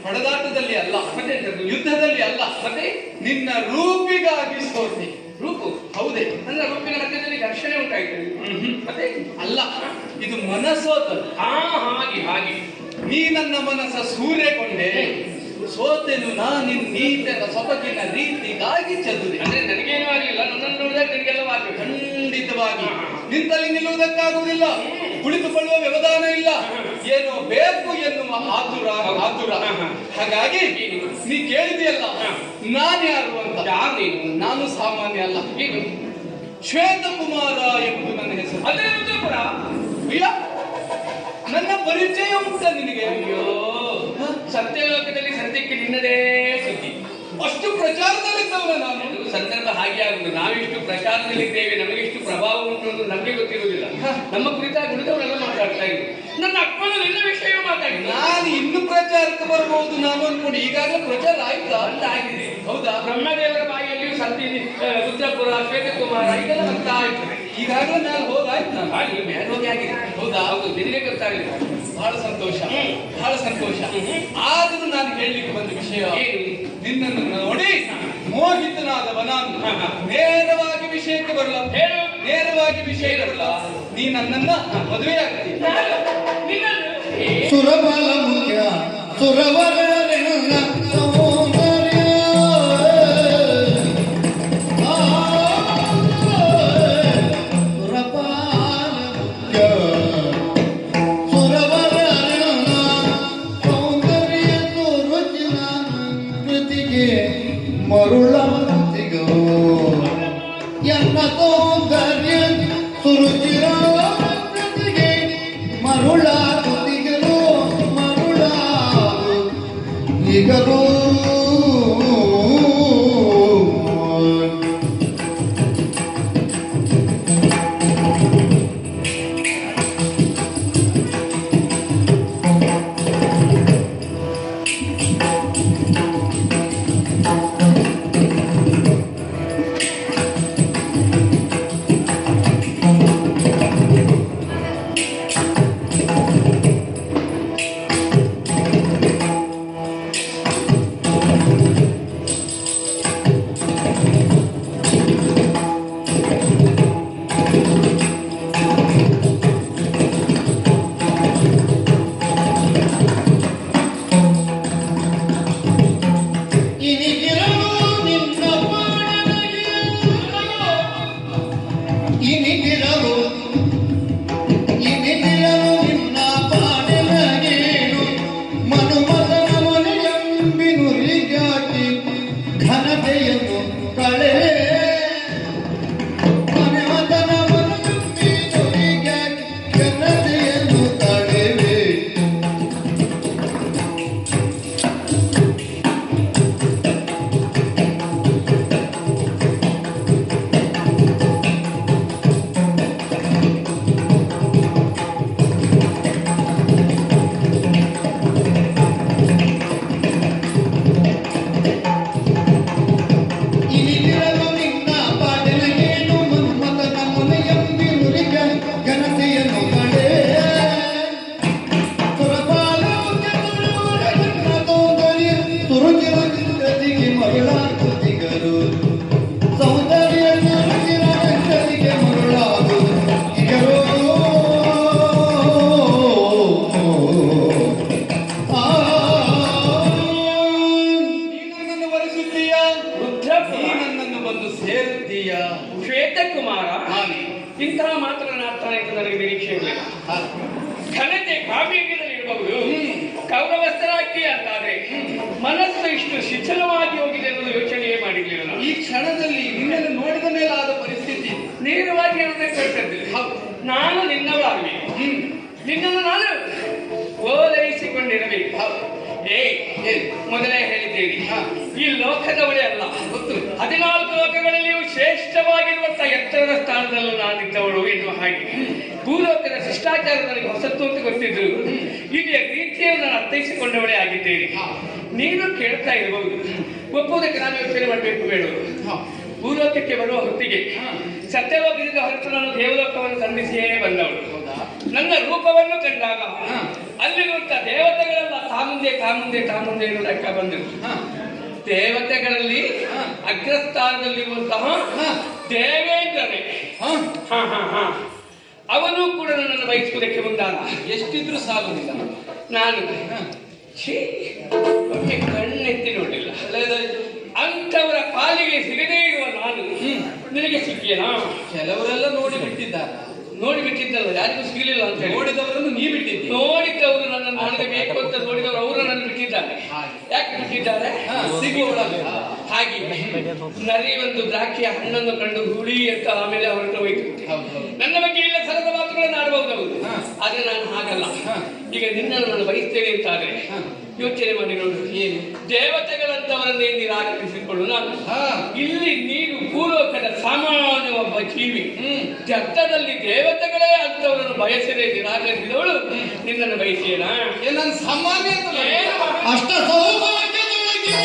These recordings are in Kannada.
ಹೊಡೆದಾಟದಲ್ಲಿ ಅಲ್ಲ, ಮತ್ತೆ ಯುದ್ಧದಲ್ಲಿ ಅಲ್ಲ, ಮತ್ತೆ ನಿನ್ನ ರೂಪಿಗಾಗಿ ಸೋತಿ. ರೂಪು? ಹೌದೇ? ನನ್ನ ರೂಪಿನ ಮಧ್ಯದಲ್ಲಿ ಘರ್ಷಣೆ ಉಂಟಾಯ್ತು. ಮತ್ತೆ ಅಲ್ಲ, ಇದು ಮನಸೋತದ್ದು. ಹಾಗೆ ನೀ ನನ್ನ ಮನಸ್ಸ ಸೂರ್ಯಗೊಂಡೆ, ಸೋತೆನು ನಾನಿನ್ ನೀತನ ಸೊಬಗಿನ ರೀತಿಗಾಗಿ ಚದುರಿ. ಅಂದ್ರೆ ನನಗೇನು ಆಗಲಿಲ್ಲ, ನನ್ನನ್ನು ನೋಡಿದಾಗ ನಿನಗೆಲ್ಲ ಆಗಬೇಕು. ಖಂಡಿತವಾಗಿ ನಿಂತಲ್ಲಿ ನಿಲ್ಲುವುದಕ್ಕಾಗುವುದಿಲ್ಲ, ಕುಳಿತುಕೊಳ್ಳುವ ವ್ಯವಧಾನ ಇಲ್ಲ, ಏನೋ ಬೇಕು ಎನ್ನುವ ಆತುರ. ಹಾಗಾಗಿ ನೀ ಕೇಳಿದೆಯಲ್ಲ ನಾನು ಯಾರು ಅಂತ. ನಾನು ಸಾಮಾನ್ಯ ಅಲ್ಲ, ಶ್ವೇತಕುಮಾರ ಎಂಬುದು ನನ್ನ ಹೆಸರು. ಅದೇ ರುದ್ರಪುರ. ಅಯ್ಯ, ನನ್ನ ಪರಿಚಯ ಉಂಟ ನಿನಗೆ? ಅಯ್ಯೋ, ಸತ್ಯಲೋಕದಲ್ಲಿ ಸದ್ಯಕ್ಕೆ ನಿನ್ನದೇ ಸುದ್ದಿ. ಅಷ್ಟು ಪ್ರಚಾರದಲ್ಲಿದ್ದವನ ನಾನು. ಸಂದರ್ಭ ಹಾಗೆ ಆಗುವುದು. ನಾವಿಷ್ಟು ಪ್ರಚಾರದಲ್ಲಿದ್ದೇವೆ, ನಮಗೆಷ್ಟು ಪ್ರಭಾವ ಉಂಟು ಅಂತ ನಮಗೆ ಗೊತ್ತಿರುವುದಿಲ್ಲ. ನಮ್ಮ ಕುರಿತಾಗಿ ಉಳಿದವರೆಲ್ಲ ಮಾತಾಡ್ತಾ ಇದ್ರು. ನನ್ನ ಅಪ್ಪನ ನಿನ್ನ ವಿಷಯ ಮಾತಾಡಿ. ನಾನು ಇನ್ನು ಪ್ರಚಾರಕ್ಕೆ ಬರಬಹುದು ನಾನು ಅನ್ಕೊಂಡು ಈಗಾಗಲೇ ಪ್ರಚಾರ ಆಯ್ತಾ? ಅಂತ ಆಗಿದೆ. ಹೌದಾ? ಬ್ರಹ್ಮದೇವರ ಬಾಯಿಯಲ್ಲಿಯೂ ಸತ್ಯ ರುದ್ರಪುರ, ಶ್ವೇತಕುಮಾರ ಇದೆಲ್ಲ ಬರ್ತಾ ಇರ್ತದೆ. ಈಗಾಗಲೇ ನಾನು ಹೋಗಾಯ್ತು. ನಾನು ಹಾಗೆ ಮೇಲೆ ಹೋಗಿ ಆಗಿದೆ. ಹೌದಾ? ಹೌದು, ನಿನಗೆ ಗೊತ್ತಾಗಲಿಲ್ಲ. ಬಹಳ ಸಂತೋಷ, ಬಹಳ ಸಂತೋಷ. ಆದರೂ ನಾನು ಹೇಳಲಿಕ್ಕೆ ಬಂದ ವಿಷಯ ಏನು? ನಿನ್ನನ್ನು ನೋಡಿ ಮೋಹಿತನಾದವ ನಾನು. ನೇರವಾಗಿ ವಿಷಯಕ್ಕೆ ಬರಲ್ಲ, ನೇರವಾಗಿ ವಿಷಯಕ್ಕೆ ಬರಲ್ಲ. ನೀ ನನ್ನನ್ನ ಮದುವೆ ಆಗ್ತೀಯ. ಸುರಬಲ ಮುಖ್ಯ ಸುರವರ ಮರುಳಂತಿಗೋ ಎನ್ನ ಸೌಂದರ್ಯ ಸುರುಚಿರ ಪ್ರತಿಗೆ ಮರುಳ ಕುತಿಗರು ಮರುಳ ಈಗರೂ ಶ್ವೇತಕುಮಾರ ಇಂತಹ ಮಾತ್ರ ನಾಡ್ತಾನೆ ಅಂತ ನನಗೆ ನಿರೀಕ್ಷೆ ಇರಲಿಲ್ಲ. ಘನತೆ ಕಾವ್ಯದಲ್ಲಿ ಇರಬಹುದು, ಕೌರವಸ್ಥರಾಗಿ ಅಂತಾದ್ರೆ ಮನಸ್ಸು ಇಷ್ಟು ಶಿಥಿಲವಾಗಿ ಹೋಗಿದೆ ಅನ್ನೋದು ಯೋಚನೆಯೇ ಮಾಡಿರ್ಲಿಲ್ಲ. ಈ ಕ್ಷಣದಲ್ಲಿ ನಿನ್ನನ್ನು ನೋಡಿದ ಮೇಲೆ ಆದ ಪರಿಸ್ಥಿತಿ ನೇರವಾಗಿ ಹೇಳೋದೇ ಕೇಳ್ತಿದ್ದಿಲ್ಲ. ಹೌದು, ನಾನು ನಿನ್ನವರಾಗಲಿ, ನಿನ್ನನ್ನು ನಾನು ಓಲೈಸಿಕೊಂಡಿರಬೇಕು. ಮೊದಲೇ ಹೇಳಿದ್ದೇನೆ, ಈ ಲೋಕದವಳೇ ಅಲ್ಲ, 14 ಲೋಕಗಳಲ್ಲಿಯೂ ಶ್ರೇಷ್ಠವಾಗಿರುವಂತಹ ಎತ್ತರದ ಸ್ಥಾನದಲ್ಲೂ ನಾನಿದ್ದವಳು ಎನ್ನುವ ಹಾಗೆ ಭೂಲೋಕದ ಶಿಷ್ಟಾಚಾರ ನನಗೆ ಹೊಸತ್ತು ಅಂತ ಗೊತ್ತಿದ್ರು. ಇಲ್ಲಿ ರೀತಿಯನ್ನು ನಾನು ಅರ್ಥೈಸಿಕೊಂಡವಳೇ ಆಗಿದ್ದೇನೆ. ನೀನು ಕೇಳ್ತಾ ಇರಬಹುದು, ಒಪ್ಪುವುದಕ್ಕೆ ನಾನು ಯೋಚನೆ ಮಾಡಬೇಕು ಬೇಡ. ಭೂಲೋಕಕ್ಕೆ ಬರುವ ಹೊತ್ತಿಗೆ ಸತ್ಯಲೋಕದಿಂದ ಹೊರತು ನಾನು ದೇವಲೋಕವನ್ನು ಖಂಡಿಸಿಯೇ ಬಂದವಳು. ನನ್ನ ರೂಪವನ್ನು ಕಂಡಾಗ ಅಲ್ಲಿರುವಂತಹ ದೇವತೆಗಳೆಲ್ಲ ತಾಮುಂದೆ ಎನ್ನುವುದಕ್ಕೆ ಬಂದರು. ದೇವತೆಗಳಲ್ಲಿ ಅಗ್ರಸ್ಥಾನದಲ್ಲಿರುವಂತಹ ದೇವೇಂದ್ರನೇ ಅವನು ಕೂಡ ನನ್ನನ್ನು ಬಯಸುವುದಕ್ಕೆ ಮುಂದಾದ. ಎಷ್ಟಿದ್ರು ಸಾಗುದಿಲ್ಲ. ನಾನು ಒಮ್ಮೆ ಕಣ್ಣೆತ್ತಿ ನೋಡಿಲ್ಲ. ಅಂಥವರ ಪಾಲಿಗೆ ಸಿಗದೇ ಇರುವ ನಾನು ನಿನಗೆ ಸಿಕ್ಕಿಯನಾ? ಕೆಲವರೆಲ್ಲ ನೋಡಿ ಬಿಟ್ಟಿದ್ದಲ್ಲ, ಯಾರಿಗೂ ಸಿಗಲಿಲ್ಲ ಅಂತ ಹೇಳಿ. ನೋಡಿದವರನ್ನು ನೀ ಬಿಟ್ಟಿದ್ದೆ. ನೋಡಿದವರು ನನ್ನನ್ನು ನನಗೆ ಬೇಕು ಅಂತ ನೋಡಿದವರು ಅವರು ನನ್ನ ಬಿಟ್ಟಿದ್ದಾರೆ. ಯಾಕೆ ಬಿಟ್ಟಿದ್ದಾರೆ? ಸಿಗುವೊಳಗೆ ಹಾಗೆ ನರಿ ಒಂದು ದ್ರಾಕ್ಷಿಯ ಹಣ್ಣನ್ನು ಕಂಡು ಹುಳಿ ಅಂತ ಆಮೇಲೆ ಅವರನ್ನು ಹೋಯ್ತು. ನನ್ನ ಬಗ್ಗೆ ಇಲ್ಲ ಸರದ ಮಾತುಗಳನ್ನು ಆಡಬಹುದು ಅವರು, ಆದ್ರೆ ನಾನು ಹಾಗಲ್ಲ. ಈಗ ನಿನ್ನನ್ನು ನಾನು ಬಯಸ್ತೇನೆ ಅಂತಾದ್ರೆ ಯೋಚನೆ ಮಾಡಿ ನೋಡು. ಏನು ದೇವತೆಗಳಂತವರನ್ನೇ ನಿರಾಕರಿಸಿಕೊಳ್ಳು. ನಾನು ಇಲ್ಲಿ ನೀನು ಭೂಲೋಕದ ಸಾಮಾನ್ಯ ಒಬ್ಬ ಜೀವಿ, ಜಗತ್ತದಲ್ಲಿ ದೇವತೆಗಳೇ ಅಂತವರನ್ನು ಬಯಸದೆ ನಿರಾಕರಿಸಿದವಳು ನಿನ್ನನ್ನು ಬಯಸೇನಾ? ನಾನು ಸಾಮಾನ್ಯ ಅಷ್ಟ ಸೌಭಾಗ್ಯದೊಳಗೆ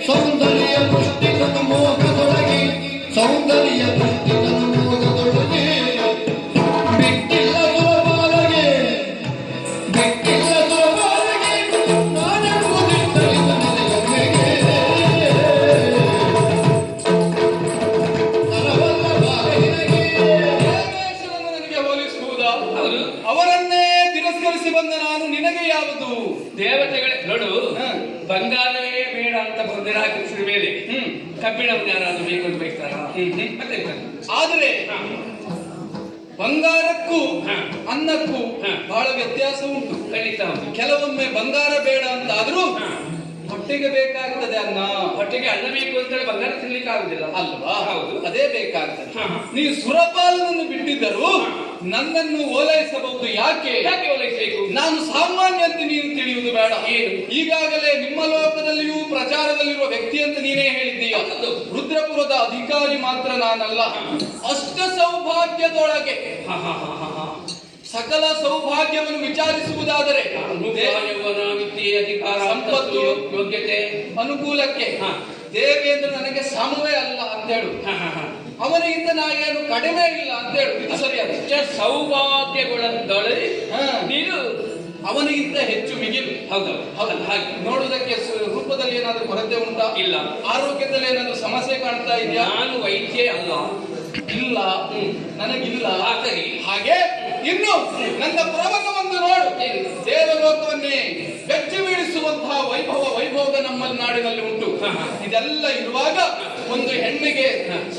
ಸೌಂದರ್ಯ ಪುಷ್ಟಿತನ ಮೋಹದೊಳಗೆ ಬಿಟ್ಟಿಲ್ಲ ದುರಬಾಲಗೆ ನನಗೆ ಹೋಲಿಸುವುದಾ? ಅವರನ್ನೇ ತಿರಸ್ಕರಿಸಿ ಬಂದ ನಾನು ನಿನಗೆ ಯಾವುದು? ದೇವತೆಗಳೇ ನೋಡು, ಬಂಗಾರವೇ ಬೇಡ ಅಂತ ನಿರಾಕರಿಸಿದ ಮೇಲೆ ಕಬ್ಬಿಣವನ್ನು ಯಾರಾದ್ರೂ ಬೇಕು ಅಂತ ಬಯಸ್ತಾರ? ಮತ್ತೆ ಆದರೆ ಬಂಗಾರಕ್ಕೂ ಅನ್ನಕ್ಕೂ ಬಹಳ ವ್ಯತ್ಯಾಸ ಉಂಟು. ಖಂಡಿತ ಕೆಲವೊಮ್ಮೆ ಬಂಗಾರ ಬೇಡ ಅಂತ ಆದ್ರೂ ಹೊಟ್ಟೆಗೆ ಬೇಕಾಗ್ತದೆ ಅನ್ನ. ಹೊಟ್ಟೆಗೆ ಅನ್ನ ಬೇಕು ಅಂತೇಳಿ ಬಂಗಾರ ತಿನ್ಲಿಕ್ಕೆ ಆಗುದಿಲ್ಲ ಅಲ್ವಾ? ಹೌದು, ಅದೇ ಬೇಕಾಗ್ತದೆ. ನೀವು ಸುರಪಾಲನನ್ನು ಬಿಟ್ಟಿದ್ದರು ನನ್ನನ್ನು ಓಲೈಸಬಹುದು. ಯಾಕೆ ಓಲೈಸಬೇಕು? ನಾನು ಸಾಮಾನ್ಯ ಅಂತ ನೀನು ತಿಳಿಯುವುದು ಬೇಡ. ಈಗಾಗಲೇ ನಿಮ್ಮ ಲೋಕದಲ್ಲಿಯೂ ಪ್ರಚಾರದಲ್ಲಿರುವ ವ್ಯಕ್ತಿ ಅಂತ ನೀನೇ ಹೇಳಿದ್ದೀಯ. ರುದ್ರಪುರದ ಅಧಿಕಾರಿ ಮಾತ್ರ ನಾನಲ್ಲ. ಅಷ್ಟ ಸೌಭಾಗ್ಯದೊಳಗೆ ಸಕಲ ಸೌಭಾಗ್ಯವನ್ನು ವಿಚಾರಿಸುವುದಾದರೆ ಅಧಿಕಾರ, ಸಂಪತ್ತು, ಯೋಗ್ಯತೆ, ಅನುಕೂಲಕ್ಕೆ ದೇವೇಂದ್ರ ನನಗೆ ಸಮವೇ ಅಲ್ಲ ಅಂತ ಹೇಳು. ಅವನಿಗಿಂತ ನಾನೇನು ಕಡಿಮೆ ಇಲ್ಲ ಅಂತ ಹೇಳು. ಇದು ಸರಿಯಾದ ಸೌಭಾಗ್ಯಗಳೊಂದೊಳೆ ನೀನು ಅವನಿಗಿಂತ ಹೆಚ್ಚು ಮಿಗಿಲು. ಹೌದು, ಹಾಗೆ ನೋಡುವುದಕ್ಕೆ ರೂಪದಲ್ಲಿ ಏನಾದ್ರೂ ಕೊರತೆ ಉಂಟಾ? ಇಲ್ಲ. ಆರೋಗ್ಯದಲ್ಲಿ ಏನಾದ್ರೂ ಸಮಸ್ಯೆ ಕಾಣ್ತಾ ಇದೆಯಾ? ನಾನು ವೈದ್ಯ ಅಲ್ಲ. ಇಲ್ಲ, ನನಗಿಲ್ಲ. ಸರಿ. ಹಾಗೆ ಇನ್ನು ನನ್ನ ಪ್ರವಚನವನ್ನು ನೋಡು. ದೇವಲೋಕವನ್ನೇ ಬೆಚ್ಚಿ ಬೀಳಿಸುವಂತಹ ವೈಭೋಗ ನಮ್ಮ ನಾಡಿನಲ್ಲಿ ಉಂಟು. ಇದೆಲ್ಲ ಇರುವಾಗ ಒಂದು ಹೆಣ್ಣಿಗೆ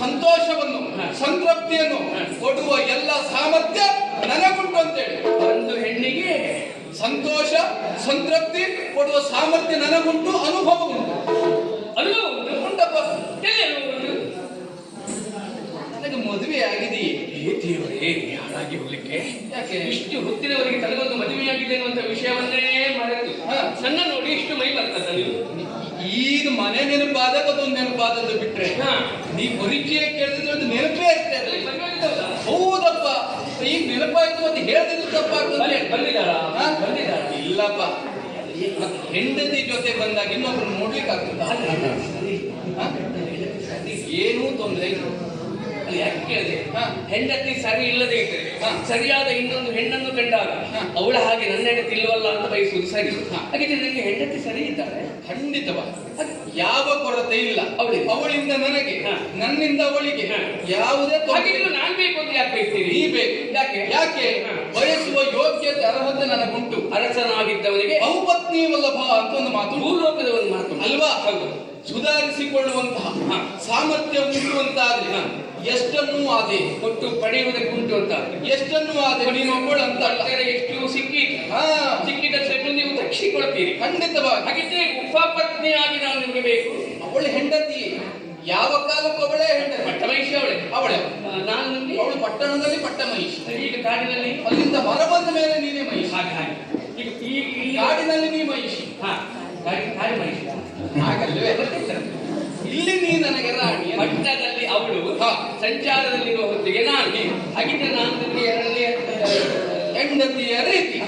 ಸಂತೋಷವನ್ನು, ಸಂತೃಪ್ತಿಯನ್ನು ಕೊಡುವ ಎಲ್ಲ ಸಾಮರ್ಥ್ಯ ನನಗುಂಟು ಅಂತೇಳಿ. ಒಂದು ಹೆಣ್ಣಿಗೆ ಸಂತೋಷ, ಸಂತೃಪ್ತಿ ಕೊಡುವ ಸಾಮರ್ಥ್ಯ ನನಗುಂಟು, ಅನುಭವ ಉಂಟು. ಅಲ್ಲೂ ಉಂಟಪ್ಪ. ನನಗೆ ಮದುವೆ ಆಗಿದೆಯೇ? ದೇವರೇ, ಯಾರಾಗಿ ಹೋಗ್ಲಿಕ್ಕೆ? ಯಾಕೆ ಇಷ್ಟು ಹೊತ್ತಿನವರೆಗೆ ತನಗೊಂದು ಮದುವೆಯಾಗಿದೆ ಅನ್ನುವಂಥ ವಿಷಯವನ್ನೇ ಮರೆತು ನನ್ನ ನೋಡಿ ಇಷ್ಟು ಮೈ ಬರ್ತದ. ಈಗ ಮನೆ ನೆನಪಾದಾಗ ಅದೊಂದು ನೆನಪಾದದ್ದು ಬಿಟ್ರೆ ನೀ ಪರಿಚಯ ಕೇಳಿದ್ರೆ ಒಂದು ನೆನಪೇ ಇರ್ತದೆ. ಹೌದಪ್ಪ, ಈಗ ನೆನಪಾಯ್ತು ಮತ್ತೆ ಹೇಳ್ತಿದ್ದು ತಪ್ಪಾಗ್ತದೆ. ಬಂದಿದ್ದಾರಾ? ಇಲ್ಲಪ್ಪ, ಹೆಂಡತಿ ಜೊತೆ ಬಂದಾಗ ಇನ್ನೊಬ್ರು ನೋಡ್ಲಿಕ್ಕೆ ಆಗ್ತದ? ಏನೂ ತೊಂದರೆ ಇಲ್ಲ. ಯಾಕೆ ಕೇಳಿದೆ? ಹೆಂಡತಿ ಸರಿ ಇಲ್ಲದೆ ಇದ್ರೆ ಸರಿಯಾದ ಇನ್ನೊಂದು ಹೆಣ್ಣನ್ನು ಕಂಡಾಗ ಅವಳ ಹಾಗೆ ನನ್ನ ಹೆಂಡತಿ ಇಲ್ವಲ್ಲ ಅಂತ ಬಯಸುವುದು ಸರಿ. ಹಾಗಿದ್ರೆ ನನಗೆ ಹೆಂಡತಿ ಸರಿ ಇದ್ದಾರೆ ಖಂಡಿತವಾಗಿ ಯಾವ ಕೊರತೆ ಇಲ್ಲ. ಅವಳಿಂದ ನನಗೆ, ನನ್ನಿಂದ ಅವಳಿಗೆ ಯಾವುದೇ ನಾನ್ ಬೇಕು ಅಂತ ಯಾಕೆ ಬಯಸ್ತೀರಿ? ನೀ ಬೇಕು. ಯಾಕೆ ಬಯಸುವ ಯೋಗ್ಯತೆ, ಅರ್ಹತೆ ನನಗುಂಟು. ಅರಸನಾಗಿದ್ದವನಿಗೆ ಬಹುಪತ್ನಿ ವಲ್ಲಭ ಅಂತ ಒಂದು ಮಾತು, ಭೂಲೋಕದ ಒಂದು ಮಾತು ಅಲ್ವಾ? ಸುಧಾರಿಸಿಕೊಳ್ಳುವಂತಹ ಸಾಮರ್ಥ್ಯ ಉಂಟು ಅಂತಾದ್ರೆ ಎಷ್ಟನ್ನು ಆದೆ ಕೊಟ್ಟು ಪಡೆಯುವುದಕ್ಕೆ ಉಂಟು ಅಂತ. ಎಷ್ಟನ್ನು ಆದೆ ನೀನು ಒಬ್ಬಳು ಅಂತ ಎಷ್ಟು ಸಿಕ್ಕಿದ ನೀವು ತಕ್ಷಿಕೊಳ್ತೀರಿ. ಖಂಡಿತವಾಗಿ. ಹಾಗಿದ್ರೆ ಉಪಪತ್ನಿಯಾಗಿ ನಾನು ನಿಮಗೆ ಬೇಕು. ಅವಳು ಹೆಂಡತಿ ಯಾವ ಕಾಲಕ್ಕೂ ಅವಳೇ ಹೆಂಡತಿ. ಪಟ್ಟಮಹಿಷಿ ಅವಳೆ. ಅವಳೆ ನಾನು ನಂದಿ. ಅವಳು ಪಟ್ಟಣದಲ್ಲಿ ಪಟ್ಟ ಮಹಿಷಿ, ಈಗ ಕಾಡಿನಲ್ಲಿ ಅಲ್ಲಿಂದ ಹೊರ ಬಂದ ಮೇಲೆ ನೀನೇ ಮಹಿಷಿ. ಹಾಗೆ ಹಾಗೆ ಈಗ ಈ ಕಾಡಿನಲ್ಲಿ ನೀ ಮಹಿಷಿ. ಹಾ ಕಾಡಿ ಮಹಿಷಿ ಹಾಗಲ್ವೇ? ಇಲ್ಲಿ ನೀ ನನಗೆ ರಾಣಿ. ಪಟ್ಟಣದಲ್ಲಿ ಅವಳು, ಸಂಚಾರದಲ್ಲಿರುವ ಹೊತ್ತಿಗೆ ನಾನು. ಹಾಗಿದ್ರೆ ನಾನು ನನಗೆ ಎರಡನೇ ಹೆಂಡತಿಯ ರೀತಿ.